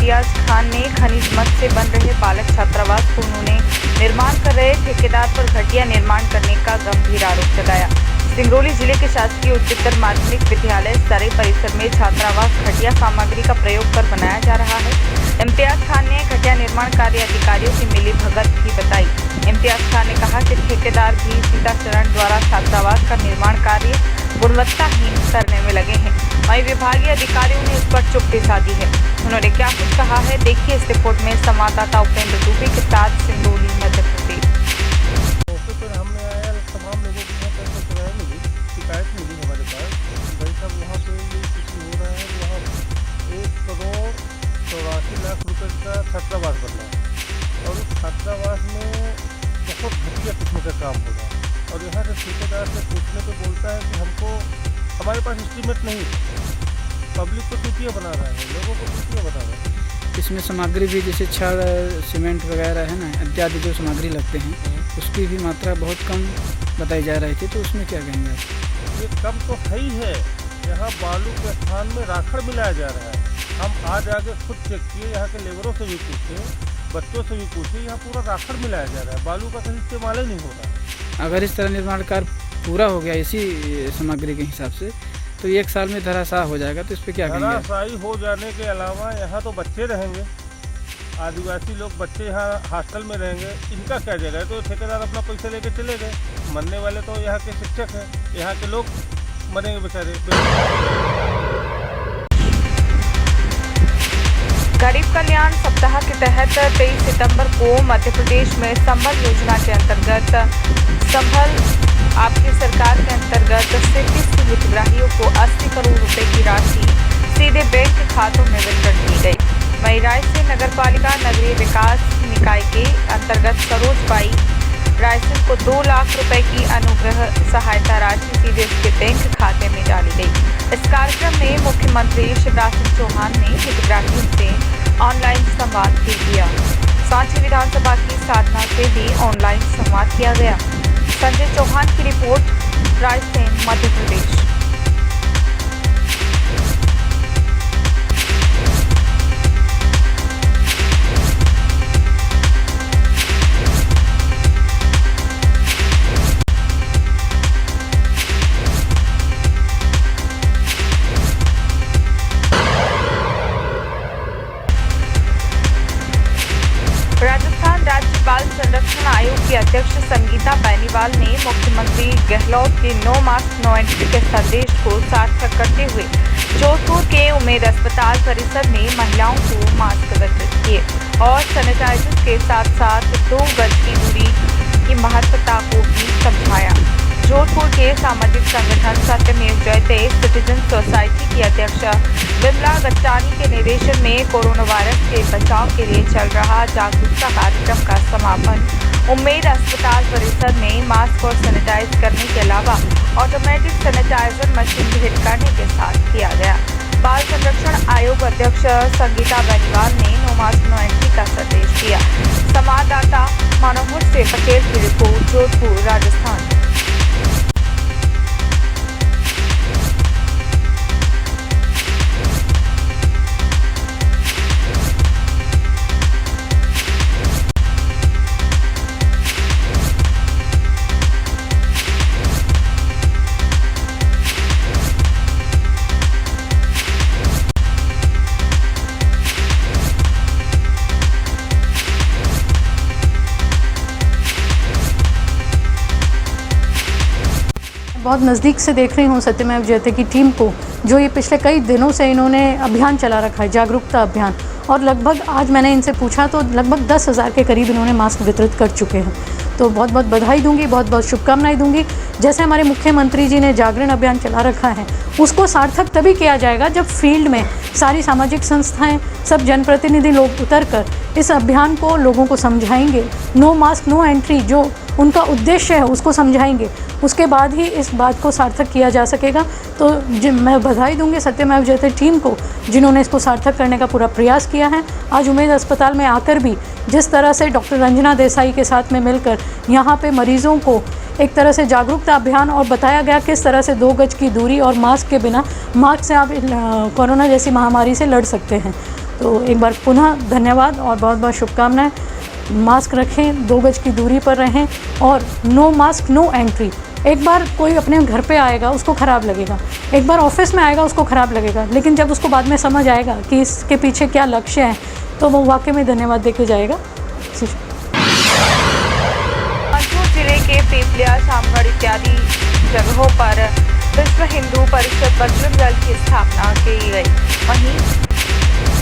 इम्तियाज खान ने खनिज मद से बन रहे बालक छात्रावास को उन्होंने निर्माण कर रहे ठेकेदार पर घटिया निर्माण करने का गंभीर आरोप लगाया। सिंगरौली जिले के शासकीय उच्चतर माध्यमिक विद्यालय सरे परिसर में छात्रावास घटिया सामग्री का प्रयोग कर बनाया जा रहा है। इम्तियाज खान ने घटिया निर्माण कार्य अधिकारियों की मिलीभगत भी बताई। इम्तियाज खान ने कहा कि ठेकेदार भी सीता चरण द्वारा छात्रावास का निर्माण कार्य गुणवत्ताहीन करने में लगे हैं। वहीं विभागीय अधिकारियों ने इस पर चुप्पी साधी है। उन्होंने क्या कुछ कहा है, देखिए इस रिपोर्ट में संवाददाता उपेंद्र दुबे के साथ सिंगरौली मध्य प्रदेश। हमने आया तमाम लोगों को शिकायत मिली हमारे पास, भाई साहब वहाँ पे ये स्थिति हो रहा है, वहाँ 1,84,00,00,000 रुपये का छात्रावास बन रहा है और उस छात्रावास में बहुत घटिया किस्म का काम हो रहा है। और यहाँ से ठेकेदार से पूछने पे बोलता है कि हमको हमारे पास एस्टीमेट नहीं है, पब्लिक को चुटिया बना रहा है, लोगों को चुटिया बना रहा है। इसमें सामग्री भी जैसे छड़, सीमेंट वगैरह है ना, इत्यादि जो सामग्री लगते हैं उसकी भी मात्रा बहुत कम बताई जा रही थी, तो उसमें क्या कहेंगे? ये कम तो है ही है, यहाँ बालू के स्थान में राखड़ मिलाया जा रहा है। हम आज आगे खुद चेक किए, यहाँ के लेबरों से भी पूछे, बच्चों से भी पूछे, यहाँ पूरा राखड़ मिलाया जा रहा है, बालू का कहीं इस्तेमाल ही नहीं हो रहा है। अगर इस तरह निर्माण कार्य पूरा हो गया इसी सामग्री के हिसाब से तो 1 साल में धराशाह हो जाएगा, तो इस पर क्या कहेंगे? धराशायी हो जाने के अलावा यहाँ तो बच्चे रहेंगे, आदिवासी लोग बच्चे यहाँ हॉस्टल में रहेंगे, इनका क्या जगह है? तो ठेकेदार अपना पैसे लेके चले गए, मरने वाले तो यहाँ के शिक्षक हैं, यहाँ के लोग मरेंगे बेचारे। गरीब कल्याण सप्ताह के तहत 23 सितंबर को मध्य प्रदेश में संबल योजना के अंतर्गत संबल आपकी सरकार के अंतर्गत 33 हितग्राहियों को 80 करोड़ रुपए की राशि सीधे बैंक के खातों में वितरण की गई। वहीं रायसेन नगर पालिका नगरीय विकास निकाय के अंतर्गत सरोजबाई रायसेन को 2 लाख रुपए की अनुग्रह सहायता राशि सीधे उसके बैंक खाते में डाली गई। इस कार्यक्रम में मुख्यमंत्री शिवराज सिंह चौहान ने हितग्राहियों से ऑनलाइन संवाद भी किया। सांची विधानसभा की साधना से भी ऑनलाइन संवाद किया गया। संजय चौहान की रिपोर्ट, रायसेन मध्य प्रदेश। राजस्थान राज्य बाल संरक्षण आयोग की अध्यक्ष संगीता बेनीवाल ने मुख्यमंत्री गहलोत के नो मास्क नो एंट्री के संदेश को सार्थक करते हुए जोधपुर के उमेद अस्पताल परिसर में महिलाओं को मास्क वितरित किए और सैनिटाइजर के साथ साथ 2 गज की दूरी की महत्वता को भी समझाया। जोधपुर के सामाजिक संगठन सत्यमेव जयते सिटीजन सोसाइटी की अध्यक्ष विमला गच्चानी के निर्देशन में कोरोना वायरस के बचाव के लिए चल रहा जागरूकता कार्यक्रम का समापन उम्मेद अस्पताल परिसर में मास्क और सैनिटाइज करने के अलावा ऑटोमेटिक सैनिटाइजर मशीन भेंट करने के साथ किया गया। बाल संरक्षण आयोग अध्यक्ष संगीता बेनीवाल ने नो मास्क नो एंट्री का संदेश दिया। संवाददाता मनोहर से पटेल की रिपोर्ट, जोधपुर, राजस्थान। बहुत नज़दीक से देख रही हूँ सत्यमेव जयते की टीम को, जो ये पिछले कई दिनों से इन्होंने अभियान चला रखा है, जागरूकता अभियान। और लगभग आज मैंने इनसे पूछा तो लगभग 10,000 के करीब इन्होंने मास्क वितरित कर चुके हैं। तो बहुत बहुत बधाई दूंगी, बहुत बहुत शुभकामनाएं दूंगी। जैसे हमारे मुख्यमंत्री जी ने जागरण अभियान चला रखा है, उसको सार्थक तभी किया जाएगा जब फील्ड में सारी सामाजिक संस्थाएं, सब जनप्रतिनिधि लोग उतरकर इस अभियान को लोगों को समझाएंगे। नो मास्क नो एंट्री जो उनका उद्देश्य है उसको समझाएंगे, उसके बाद ही इस बात को सार्थक किया जा सकेगा। तो मैं बधाई दूंगी सत्यमेव जयते टीम को, जिन्होंने इसको सार्थक करने का पूरा प्रयास किया है। आज उमेद अस्पताल में आकर भी जिस तरह से डॉक्टर रंजना देसाई के साथ में मिलकर यहाँ पे मरीज़ों को एक तरह से जागरूकता अभियान और बताया गया किस तरह से 2 गज की दूरी और मास्क के बिना, मास्क से आप कोरोना जैसी महामारी से लड़ सकते हैं। तो एक बार पुनः धन्यवाद और बहुत बहुत शुभकामनाएं। मास्क रखें, 2 गज की दूरी पर रहें और नो मास्क नो एंट्री। एक बार कोई अपने घर पे आएगा उसको ख़राब लगेगा, एक बार ऑफिस में आएगा उसको ख़राब लगेगा, लेकिन जब उसको बाद में समझ आएगा कि इसके पीछे क्या लक्ष्य है तो वो वाकई में धन्यवाद देके जाएगा। मंदसौर जिले के पीपलिया, शामगढ़ इत्यादि जगहों पर विश्व हिंदू परिषद बजरंग दल की स्थापना की गई। वहीं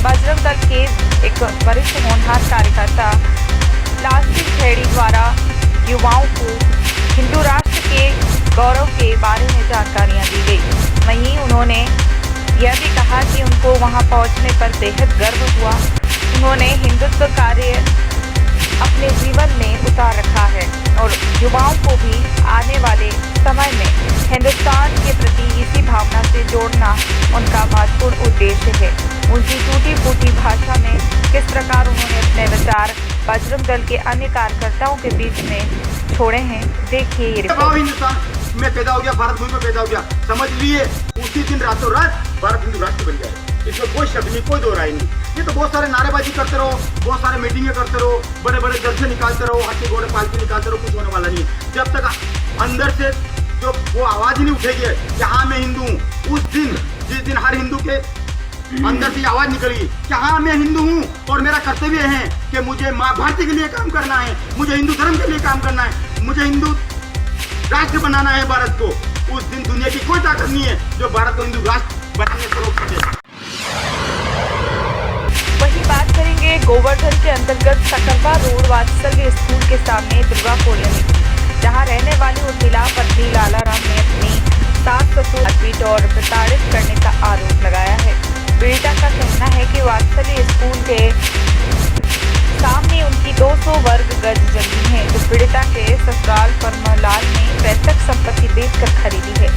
बजरंग दल के एक वरिष्ठ होनहार कार्यकर्ता प्लास्टिक खेड़ी द्वारा युवाओं को हिंदू राष्ट्र के गौरव के बारे में जानकारियां दी गई। वहीं उन्होंने यह भी कहा कि उनको वहां पहुंचने पर बेहद गर्व हुआ। उन्होंने हिंदुत्व कार्य अपने जीवन में उतार रखा है और युवाओं को भी आने वाले समय में हिंदुस्तान के प्रति इसी भावना से जोड़ना उनका महत्वपूर्ण उद्देश्य है। उनकी टूटी फूटी भाषा में किस प्रकार उन्होंने अपने विचार बजरंग दल के अन्य कार्यकर्ताओं के बीच में छोड़े हैं, देखिए ये रिपोर्ट। हिंदुस्तान में पैदा हो गया, भारत भूमि में पैदा हो गया, समझ लिए उसी दिन रातों रात भारत हिंदू राष्ट्र बन जाए। इसमें कोई शक नहीं, कोई दो राय नहीं। ये तो बहुत सारे नारेबाजी करते रहो, बहुत सारे मीटिंगें करते रहो, बड़े बड़े जलसे निकालते रहो, हाथी घोड़े पालकी निकालते रहो, कुछ होने वाला नहीं है। जब तक अंदर से जो वो आवाज ही नहीं उठेगी कि हाँ मैं हिंदू हूँ, उस दिन जिस दिन हर हिंदू के अंदर से आवाज निकलेगी कि हाँ मैं हिंदू हूँ और मेरा कर्तव्य है कि मुझे माँ भारती के लिए काम करना है, मुझे हिंदू धर्म के लिए काम करना है, मुझे हिंदू राष्ट्र बनाना है भारत को, उस दिन दुनिया की कोई ताकत नहीं है जो भारत को हिंदू राष्ट्र बनाने से रोक सके। वही बात करेंगे गोवर्धन के अंतर्गत सकरवा रोड वात्सल्य स्कूल के सामने दुर्गा कॉलोनी की, जहां रहने वाली उर्मिला पत्नी लालाराम ने अपनी सास ससुर मारपीट और प्रताड़ित करने का आरोप लगाया है। पीड़िता का कहना है कि वात्सल्य स्कूल के सामने उनकी 200 वर्ग गज जमीन है जो पीड़िता के ससुराल परमलाल ने पैतृक संपत्ति बेचकर खरीदी है,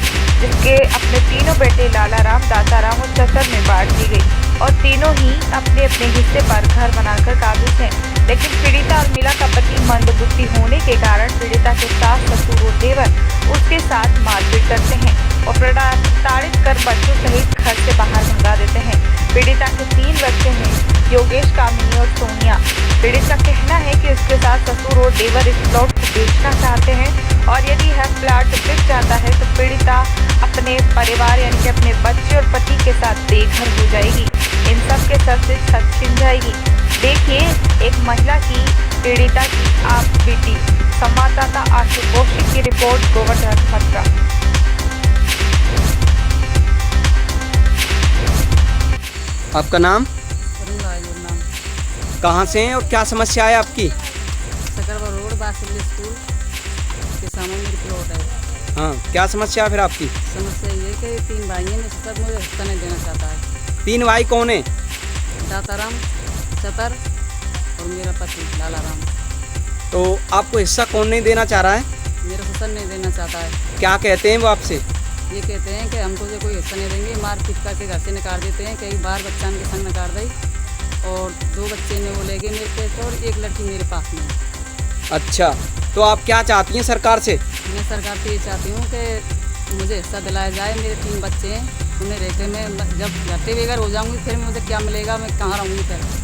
जिसके अपने तीनों बेटे लालाराम, दाताराम और चतर में बांट दी गई और तीनों ही अपने अपने हिस्से पर घर बनाकर काबिज हैं। लेकिन पीड़िता उर्मिला का पति मंदबुद्धि होने के कारण पीड़िता के सास, ससुर और देवर उसके साथ मारपीट करते हैं और प्रताड़ित कर बच्चों सहित घर से बाहर भगा देते हैं। पीड़िता के 3 बच्चे हैं, योगेश, कामिनी और सोनिया। पीड़ित का कहना है कि उसके साथ ससुर और देवर इस प्लॉट को बेचना चाहते हैं और यदि यह प्लॉट बिक जाता है तो पीड़िता अपने परिवार यानी कि अपने बच्चे और पति के साथ बेघर हो जाएगी। इन सब के सर से छत छिन जाएगी। देखिए एक महिला की पीड़िता की आप बेटी। संवाददाता आशु कौशिक की रिपोर्ट, गोवर्धन मथुरा। आपका नाम? कहाँ से हैं और क्या समस्या है आपकी? सकरवा रोड वात्सल्य स्कूल के सामने मेरी प्लॉट है। हाँ, क्या समस्या है फिर आपकी? समस्या ये है कि 3 भाई हैं, सब मुझे हिस्सा नहीं देना चाहता है। 3 भाई कौन है? दाताराम, चतर और मेरा पति लालाराम। तो आपको हिस्सा कौन नहीं देना चाह रहा है? मेरा ससुर नहीं देना चाहता है। क्या कहते हैं वो आपसे? ये कहते हैं कि हमको जो कोई हिस्सा नहीं देंगे, मारपीट करके घर से निकाल देते हैं। कई बार बच्चान के संग निकाल दी और 2 बच्चे ने वो ले गए मेरे पे और 1 लड़की मेरे पास में। अच्छा, तो आप क्या चाहती हैं सरकार से? मैं सरकार से ये चाहती हूँ कि मुझे हिस्सा दिलाया जाए। मेरे 3 बच्चे हैं, उन्हें रहते मैं जब घटे बेघर हो जाऊँगी फिर मुझे क्या मिलेगा, मैं कहाँ रहूँगी फिर।